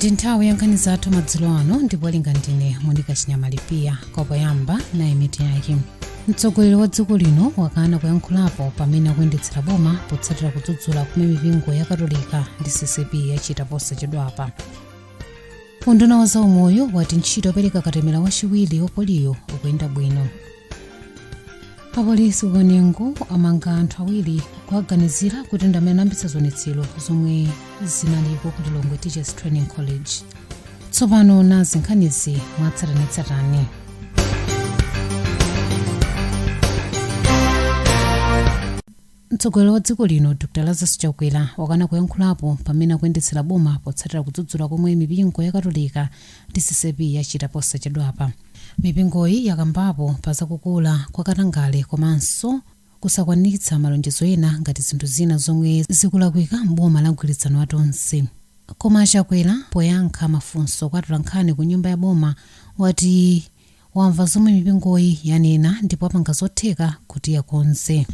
Ndi nthawi ya nkhani zathu madzulo ano ndipo linga ndine Monica Chinyama Lipiya kopoyamba nayi mitu yake. Mtsogoleri wa dziko lino wakana kuyankhulapo pamene akuyendetsera boma potsatira kudzudzula kumene mipingo ya Katolika ndi CCP yachita posachedwapa. Unduna wa zaumoyo wati ntchito yopereka katemera wachiwiri wapoliyo ukuyenda bwino. Apolisi kuNengo amanga anthu awiri kuwaganizira kuti ndi amene anayambitsa zionetsero zomwe zinalipo ku Lilongwe Teachers Training College. Tsopano nazi nkhanizi Mwatsatanetsatane. Mtsogoleri wa dziko lino Dr. Lazarus Chakwera wakana kuyankhulapo pamene akuyendetsera boma potsatira kudzudzula komwe mipingo ya Katolika ndi CCP yachita posachedwapa. Mipingoyi yakambapo pa zakukula kwa katangale komanso kusakwanitsa malonjezo ena ngati zinthu zina zomwe zikulakwika m'boma la mgwirizano wa tonse. Koma Chakwera poyankha mafunso kwa Nkhani ku nyumba ya boma wati wamva zomwe mipingoyi yanena ndipo apanga zotheka kuti yakonze.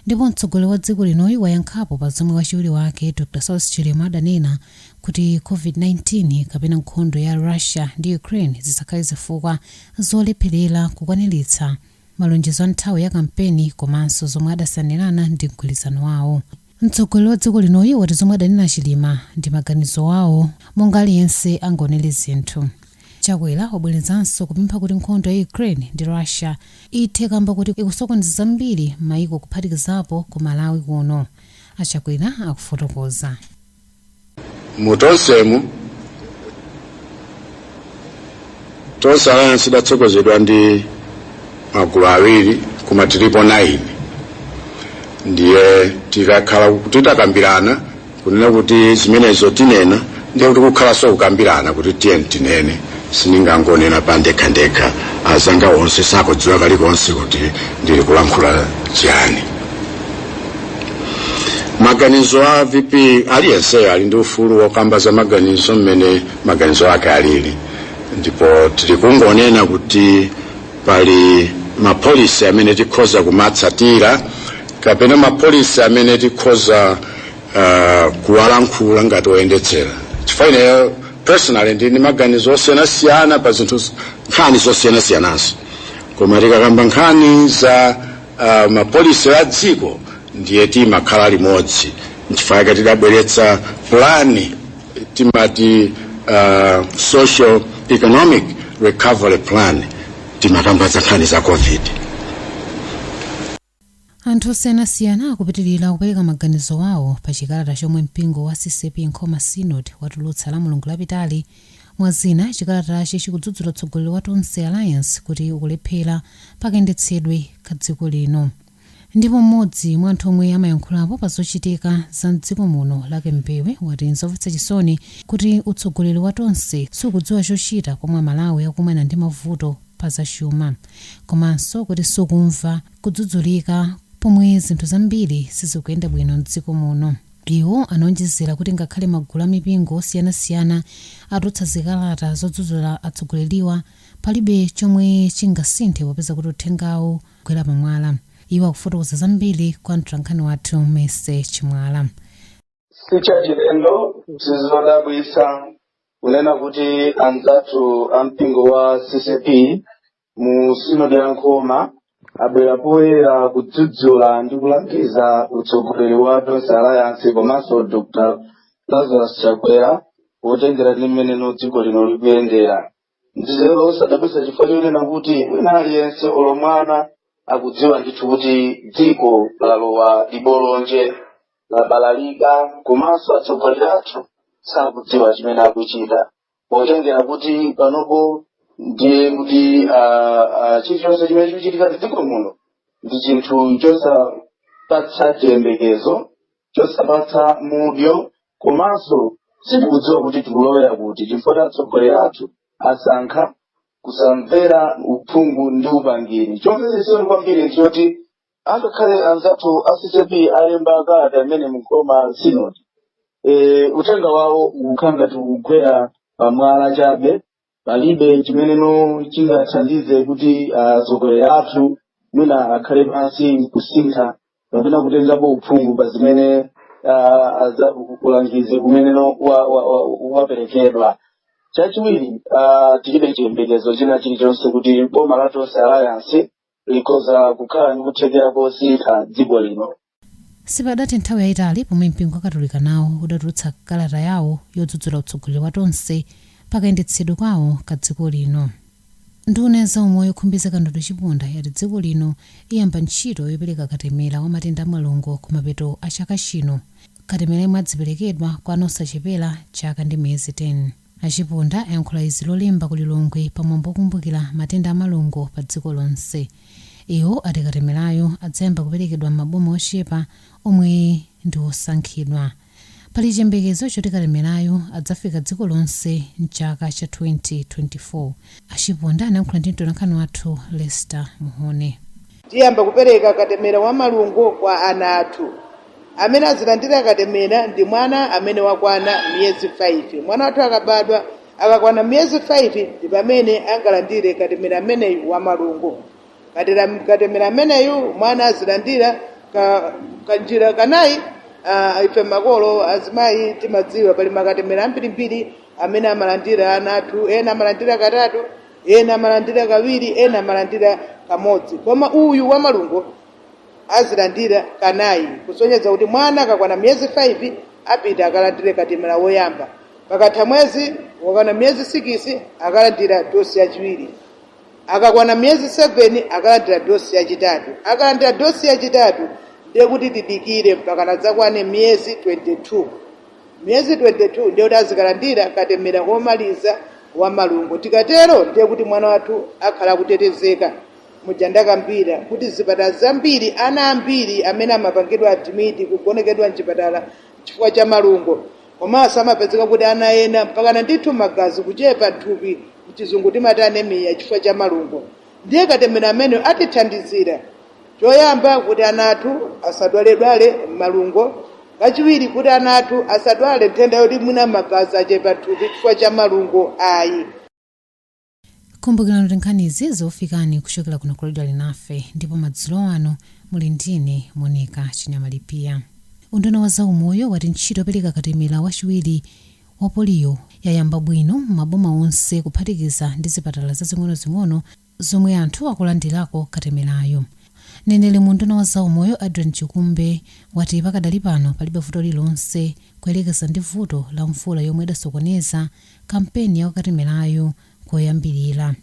Ndipo mtsogoleri wa dziko linoyi wayankhapo pa zomwe wachiwiri wake Dr. Chinyama adanena kuti COVID-19 kapena nkhondo ya Russia ndi Ukraine zisakhale zifukwa zolepherera kukwaniritsa malonjezo a nthawi ya kampeni komanso zomwe adasanirana ndi mgwirizano wawo. Mtsogoleri wa dziko linoyi wati zomwe adanena Chilima ndi maganizo wawo monga aliyense angaonere zinthu. Chakwera wabwerezanso kupempha kuti nkhondo ya Ukraine ndi Russia ithe kamba kuti ikusokoneza zambiri maiko kuphatikizapo ku Malawi kuno. Achakwera akufotokoza. Mutonsemu tonse alliance idatsogozedwa ndi magulu awiri kuma tilipo 9 ndiye tikakhala kuti takambirana kunena kuti zimenezo tinena ndiye kuti kukhalanso kukambirana kuti tinene siningangonena pandekhandekha azanga onse sakudziwa kalikonse kuti ndili kulankhula chiyani. Maganizo a VP aliyense ali ndi ufulu wokamba za maganizo mmene maganizo ake alili, ndipo tili kungonena kuti pali mapolisi amene tikhoza kumatsatira kapena mapolisi amene tikhoza kuwalankhula ngati oyendetsera. Chifukwa personally ndini maganizo osiyana pa zinthu nkhani zosiyana-siyananso, koma tikakamba nkhani za mapolisi a dziko ndiye timakhala limodzi. Nchifukwa tidabweretsa plani timati social economic recovery plan timakamba za nkhani za COVID. Anthu osiyanasiyana akupitirira kupereka maganizo wawo pa chikalata chomwe mpingo wa CCP Nkhoma Synod watulutsa la Mulungu lapitali. Mwazina chikalatachi chikudzudzula mtsogoleri wa tonse Alliance kuti ukulephera pakayendetsedwe ka dziko lino. Ndipo mmodzi mwa anthu omwe amayankhulapo pa zochitika za mdziko muno Lake Mbewe wati nzomvetsa chisoni kuti utsogoleri wa tonse sukudziwa chochita komwe Malawi akumana ndi mavuto pa zachuma, komanso kuti sukumva kudzudzulika pomwe zinthu zambiri sizikuyenda bwino mdziko muno. Iwo anawonjezera kuti ngakhale magulu a mipingo osiyanasiyana atulutsa zikalata zodzudzula atsogoleriwa palibe chomwe chingasinthe popeza kuti uthengawo ugwera pamwala. Iwo akufotokoza zambiri kwa Nkhani wathu Mese Chimwala. Sichachilendo sizodabwisa kunena kuti anzathu a mpingo wa CCP mu Synodi ya Nkhoma abwera poyera kudzudzula ndi kulangiza utsogoleri wa tonse Alliance komanso Dr. Lazarus Chakwera wotengera ndi mmene dziko lino likuyendera. Ndizero osadabwisa chifukwa chonena kuti wina aliyense olomwana akudziwa ndithu kuti dziko lalowa dibolonje labalalika komanso atsogoleri athu sakudziwa chimene akuchita, potengera kuti panopo ndiye kuti chilichonse chimene chikuchitika dziko muno ndi chinthu chosapatsa chiyembekezo, chosapatsa mudyo, komanso sitikudziwa kuti tikulowera kuti chifukwa atsogoleri athu asankha kusamvera uphungu ndi upangiri. Chomvetsetsero kwambiri nchoti angakhale anzathu a CCP alemba kalata amene mu Nkhoma Synod uthenga wawo ukangati ukugwera pamwala chabe, palibe chimene chingathandize kuti atsogoleri athu mwina akhale pansi kusintha kapena kutengapo uphungu pa zimene ulangizi kumene waperekedwa. chachiwiri tilibe chiyembekezo china chilichonse kuti boma la Tonse Alliance likhoza kukhala ndi kuthekera kosintha dziko lino. Sipadatha nthawi yayitali pomwe mpingo wakatolika nawo udatulutsa kalata yawo yodzudzula utsogoleri wa tonse pakayendetsedwe kwawo ka dziko lino. Nduna ya zaumoyo yokhumbiza kandodo chipunda yati dziko lino iyamba ntchito yopereka katemera wa matenda amalungo ku mapeto a chaka chino. Katemera imwe adziperekedwa kwa osachepera chaka ndi miyezi 10. Achipunda ayankhula izi lolemba ku Lilongwe pamwambo wokumbukira matenda amalungo pa dziko lonse. Iwo ati katemerayo adzayamba kuperekedwa m'maboma ochepa omwe ndi osankhidwa. Pali chiyembekezo choti katemerayo adzafika dziko lonse mchaka cha 2024. Achipunda anayankhula ndi mtolankhani wathu Lester Muhone. Tiyamba kupereka katemera wa malungo kwa ana athu. Amene azilandira katemera ndi mwana amene wakwana miyezi 5. Mwana wathu akabadwa akakwana miyezi 5 ndi pamene angalandire katemera ameneyu wa malungo. Katemera ameneyu mwana azilandira kanjira kanayi. Ife makolo azimayi timadziwa pali makatemera ambirimbiri amene amalandira ana athu. Ena amalandira katatu, ena amalandira kawiri, ena amalandira kamodzi. Koma uyu wa malungo azilandira kanayi, kusonyeza kuti mwana akakwana miyezi 5 apita akalandire katemera woyamba. Pakatha mwezi wakwana miyezi 6 akalandira dosi yachiwiri. Akakwana miyezi 7 akalandira dosi yachitatu. Akalandira dosi yachitatu ndiye kuti tidikire mpaka nadzakwane miyezi 22. Miyezi 22 ndiye kuti azikalandira katemera womaliza wa malungo. Tikatero ndiye kuti mwana wathu akhala kutetezeka. Mujandakambira kuti zipatala zambiri ana ambiri amene amapangidwa admit kugonekedwa mchipatala chifukwa cha malungo. Komanso amapezeka kuti ana ena mpaka ndithu magazi kuchepa thupi mchizungu timati anemia chifukwa cha malungo. Ndiye katemera amene atithandizira. Choyamba kuti ana athu asadwaledwale malungo. Kachiwiri kuti ana athu asadwale nthenda yoti mwina magazi achepa thupi chifukwa cha malungo ayi. Kumbukirani kuti nkhani izi zofikani kuchokera kuno ku Alinafe ndipo madzulo ano muli ndine Monica Chinyama Lipiya. Unduna wa zaumoyo wati ntchito yopereka katemera wachiwiri wa polio yayamba bwino maboma onse kuphatikiza ndi zipatala zazing'onozing'ono zomwe anthu akulandirako katemerayo. Neneli munduna wa zaumoyo Adrian Chikumbe wati pakadali pano palibe vuto lilonse kuyelekeza ndi vuto la mvula yomwe idasokoneza kampeni ya katemerayo koyambirira.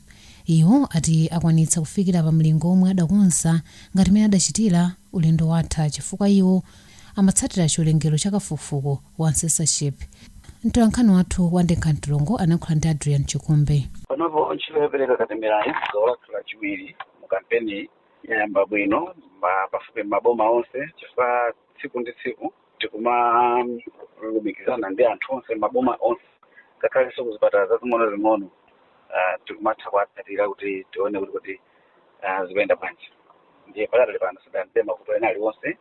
Iwo ati akwanitsa kufikira pa mlingo omwe adakonza ngati mene adachitira ulendo watha chifukwa iwo amatsatira chiwerengero cha kafukufuku wa censorship. Mtolankhani wathu wa Nkhani anayankhula ndi Adrian Chikumbe. Panopo ntchito yopereka katemerayo zolatula chiwiri mu kampeni yayamba bwino pafupi maboma onse chifukwa tsiku ndi tsiku tikumalumikizana ndi anthu onse maboma onse ngakhalenso kuzipatala zazing'onozing'ono tikumatha kuwatsatira kuti tione kuti zikuyenda bwanji. Ndiye pakadali pano sidambe mavuto ena aliwonse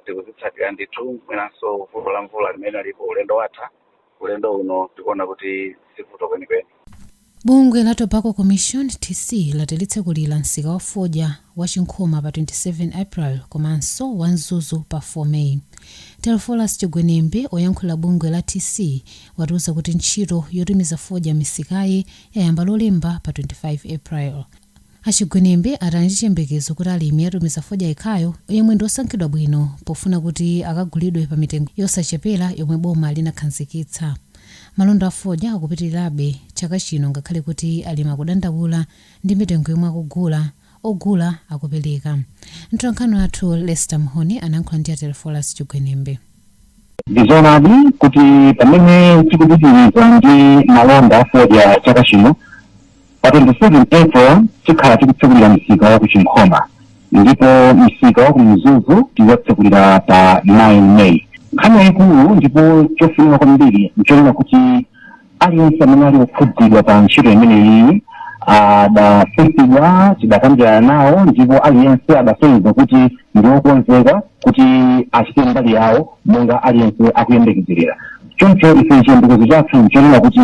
tikuzitsatira ndithu mwinanso vuto la mvula limene lipo ulendo watha. Ulendo uno tikuona kuti sivuto kwenikweni. Bungwe la Tobacco Commission TC latsekulira msika wa fodya wa Chinkhoma pa 27 April komanso wa Mzuzu pa 4 May. Telfolas Chigwenembe oyankhula bungwe la TC watiuza kuti ntchito yotumiza fodya misikayi yayamba lolemba pa 25 April. Achigwenembe atani chiyembekezo kuti alimi atumiza fodya ikhayo yomwe ndi osankhidwa bwino pofuna kuti akagulidwe pa mitengo yosachepera yomwe boma linakhazikitsa. Malonda a fodya akupitirirabe chaka chino ngakhale kuti alimi akudandaula ndi mitengo yomwe ogula akupereka. Mtolankhani wathu Lester Muhone anayankhula ndi Telfolas Chigwenembe. Ndizonadi kuti pamene tikupitiriza ndi malonda a fodya chaka chino pa 27 April tikhala tikutsekulira msika wa ku Chinkhoma ndipo msika wa ku Mzuzu tiwatsekulira pa 9 May. Nkhani yayikulu ndipo chofunika kwambiri nchonena kuti aliyense amene ali okhudzidwa pa ntchito imeneyi adafesidwa tidakambirana nawo ndipo aliyense adasonyeza kuti ndi okonzeka kuti achite mbali yawo monga aliyense akuyembekezerera. Choncho ife chiyembekezo chathu nchonena kuti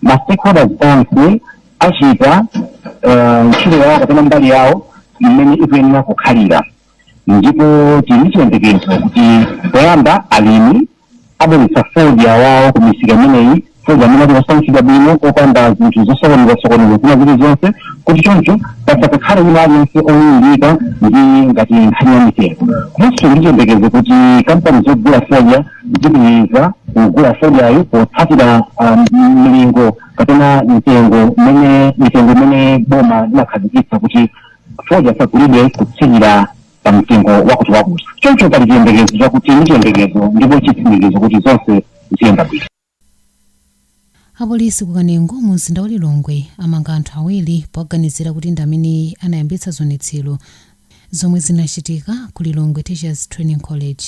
ma stakeholders onse achita ntchito yawo kapena mbali yawo imene ikuyenera kukhalira. Ndipo tili chiyembekezo kuti poyamba alimi abweretsa fodya wawo ku misika imeneyi foja amene ati wasankhidwa bwino opanda zinthu zosokoneza zina zili zonse kuti choncho pasakakhale wina aliyense owunika ndi ngati nkhani ya mitengo. Komanso ndi chiyembekezo kuti kampani zogula foja zipitiriza kugula fojayo potsatira milingo kapena mitengo imene boma limakhazikitsa kuti foja isagulidwe kutsikira pa mtengo wakuti. Choncho pali chiyembekezo chakuti ndi chiyembekezo ndipo chitsimikizo kuti zonse ziyenda bwino. Apolisi ku Kanengo mu mzinda wa Lilongwe amanga anthu awiri poganizira kuti ndi amene anayambitsa zionetsero zomwe zinachitika ku Lilongwe Teachers Training College.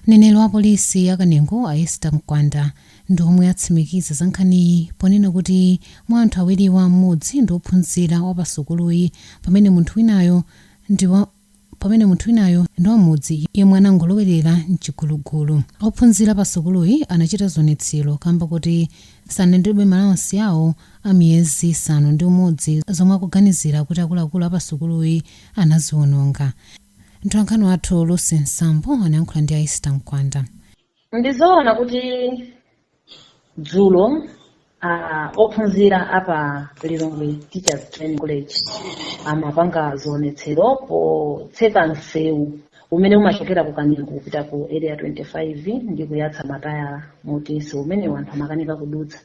Mneneri wa polisi ya Kanengo Esther Mkwanda ndi omwe atsimikiza za nkhaniyi ponena kuti mwa anthu awiriwa mmodzi ndi ophunzira wa pasukuluyi pamene munthu winayo ndi wamudzi yemwe anangolowerera mchigulugulu. Ophunzira pasukuluyi anachita zionetsero kamba kuti sanenedwe malansi awo a miyezi 6 zomwe akuganizira kuti akuluakulu a pasukuluyi anaziwononga. Mtolankhani wathu Lucy Nsambo anayankhula ndi Esther Mkwanda. Ndizoona kuti dzulo ophunzira apa Lilongwe Teachers Training College amapanga zionetsero potseka msewu umene umachokera ku Kanengo kupita ku area 25 ndi kuyatsa matayala moti msewu umene wanthu amakanika kudutsa.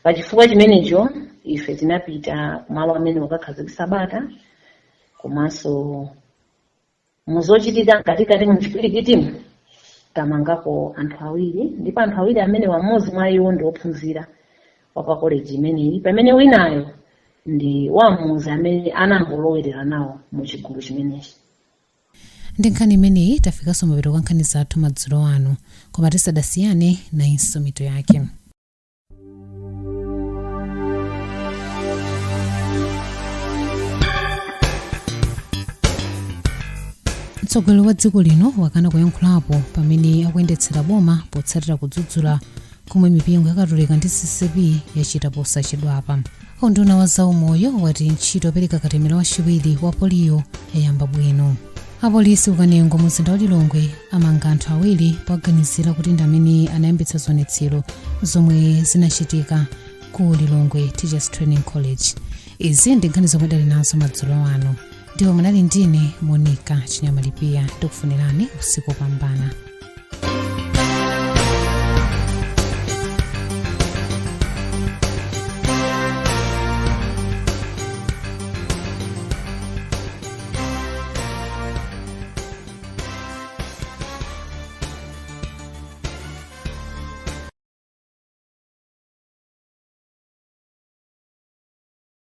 Pachifukwa chimenecho ife tinapita kumalo amene akakhazikitsa bata komanso muzochitika mkatikati mchipirikitimu tamangako anthu awiri ndipo anthu awiri amene wamodzi mwa iwo ndi ophunzira wapa college imeneyi pamene winayo ndi wamudzi amene anangolowerera nawo mu chigulu chimenechi. Ndi nkhani imeneyi tafikanso mapeto kwa nkhani zathu madzulo ano koma tisadasiyane na insomito yake. Mtsogoleri wa dziko lino wakana kuyankhulapo pamene akuyendetsera boma potsatira kudzudzula komwe mipingo yakatolika ndi CCP yachita posachedwapa. Unduna wa zaumoyo wati ntchito yopereka katemera wachiwiri wa poliyo yayamba bwino. Apolisi ku Kanengo mu mzinda wa Lilongwe amanga anthu awiri poganizira kuti ndi amene anayambitsa zionetsero zomwe zinachitika ku Lilongwe Teachers Training College. Izi ndi nkhani zomwe dali nazo madzulo ano. Ndipo munali ndine Monica Chinyama Lipiya, ndikufunirani usiku wopambana.